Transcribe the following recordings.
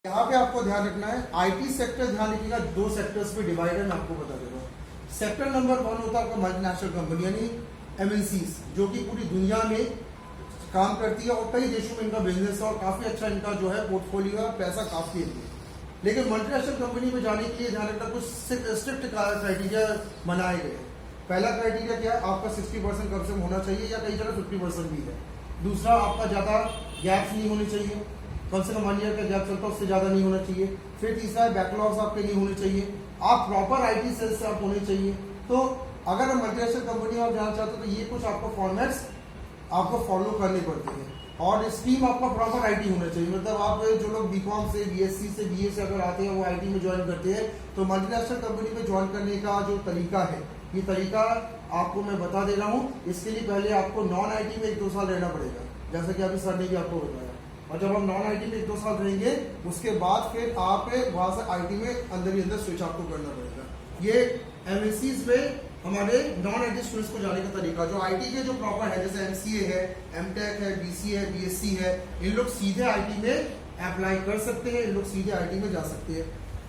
यहाँ पे आपको ध्यान रखना है, आईटी सेक्टर ध्यान रखिएगा, दो सेक्टर्स पे डिवाइड है, मैं आपको बता दे रहा हूँ। सेक्टर नंबर 1 होता है आपका मल्टीनेशनल कंपनी यानी एमएनसीज, जो कि पूरी दुनिया में काम करती है और कई देशों में इनका बिजनेस है और काफी अच्छा इनका जो है पोर्टफोलियो है, पैसा काफी है। लेकिन मल्टीनेशनल कंपनी में जाने के लिए ध्यान रखना कुछ स्ट्रिक्ट क्राइटेरिया बनाए गए हैं। पहला क्राइटेरिया क्या है, आपका 60% कम से कम होना चाहिए या कई जगह 50% भी है। दूसरा, आपका ज्यादा गैप्स नहीं होने चाहिए, कम से कम 1 ईयर का गैप चलता है उससे ज्यादा नहीं होना चाहिए। फिर तीसरा है, बैकलॉग्स आपके नहीं होने चाहिए, आप प्रॉपर आईटी सेल्स से आप होने चाहिए। तो अगर हम मल्टीनेशनल कंपनी में आप जाना चाहते हो तो ये कुछ आपको फॉर्मेट्स आपको फॉलो करने पड़ते हैं। और स्ट्रीम आपका प्रॉपर आईटी होना चाहिए, मतलब आप जो लोग बीकॉम से, बीएससी से, बीए से अगर आते हैं वो आईटी में ज्वाइन करते हैं, तो मल्टीनेशनल कंपनी में ज्वाइन करने का जो तरीका है, ये तरीका आपको मैं बता दे रहा हूँ। इसके लिए पहले आपको नॉन आईटी में 1-2 साल रहना पड़ेगा, जैसा कि अभी सर ने भी आपको बताया। और जब हम नॉन आईटी में 1-2 साल रहेंगे, उसके बाद फिर आप वहां से आईटी में अंदर ही अंदर स्विच आपको करना पड़ेगा। ये एमएनसीज में हमारे नॉन आईटी स्टूडेंट्स को जाने का तरीका, जो आईटी के जो प्रॉपर है, जैसे एमसीए है, एमटेक है, बीसीए है, बीएससी है, इन लोग सीधे आईटी में अप्लाई कर सकते हैं, इन लोग सीधे आईटी में जा सकते हैं।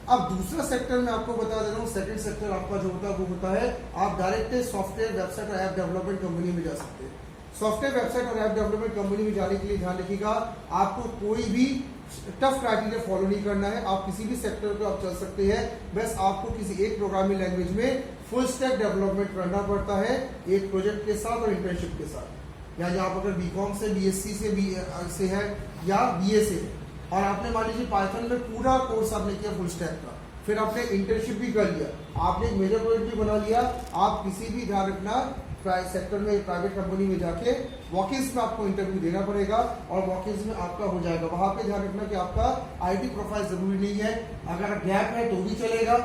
अब दूसरा सेक्टर में आपको बता दे रहा हूँ, सेकंड सेक्टर आपका जो होता है वो होता है आप डायरेक्ट सॉफ्टवेयर, वेबसाइट और ऐप डेवलपमेंट कंपनी में जा सकते हैं। सॉफ्टवेयर, वेबसाइट और ऐप डेवलपमेंट कंपनी में जाने के लिए ध्यान रखिएगा, आपको कोई भी टफ क्राइटेरिया फॉलो नहीं करना है, आप किसी भी सेक्टर पे आप चल सकते हैं। बस आपको किसी एक प्रोग्रामिंग लैंग्वेज में फुल स्टैक डेवलपमेंट करना पड़ता है, एक प्रोजेक्ट के साथ और इंटर्नशिप के साथ। या आप अगर बीकॉम से, बीएससी से है या बीए से है, और आपने मान लीजिए पाइथन में पूरा कोर्स आपने किया फुल स्टैक का, फिर आपने इंटर्नशिप भी कर लिया, आपने एक मेजर प्रोजेक्ट भी बना लिया, आप किसी भी ध्यान रखना सेक्टर में, प्राइवेट कंपनी में जाके वॉकिंग्स में आपको इंटरव्यू देना पड़ेगा और वॉकिंग्स में आपका हो जाएगा। वहां पे ध्यान रखना कि आपका आईटी प्रोफाइल जरूरी नहीं है, अगर गैप है तो भी चलेगा,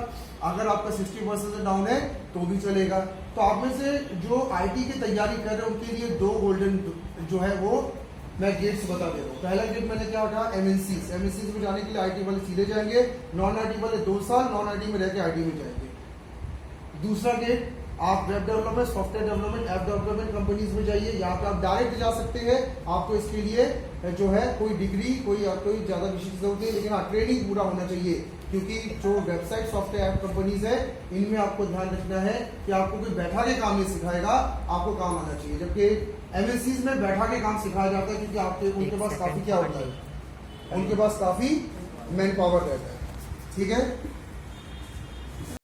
अगर आपका 60% से डाउन है तो भी चलेगा। तो आप में से जो आईटी की तैयारी कर रहे हैं उनके लिए 2 गोल्डन जो है वो मैं गेट्स बता दे रहा हूँ। पहला गेट मैंने क्या कहा, एमएनसीज। एमएनसीज में जाने के लिए आईटी वाले सीधे जाएंगे, नॉन आईटी वाले 2 साल नॉन आईटी में रहकर आईटी में जाएंगे। दूसरा गेट, आप web development, software development, app development companies में जाइए, यहाँ पे आप डायरेक्ट जा सकते हैं। आपको इसके लिए जो है कोई डिग्री, कोई ज्यादा विशेष जरूरत नहीं, लेकिन हाँ ट्रेनिंग पूरा होना चाहिए, क्योंकि जो वेबसाइट, सॉफ्टवेयर, ऐप कंपनीज है, इनमें आपको ध्यान रखना है कि आपको कोई बैठा के काम नहीं सिखाएगा, आपको काम आना चाहिए। जबकि एमएनसीज में बैठा के काम सिखाया जाता है, क्योंकि आपके उनके पास काफी क्या होता है, उनके पास काफी मैन पावर रहता है। ठीक है।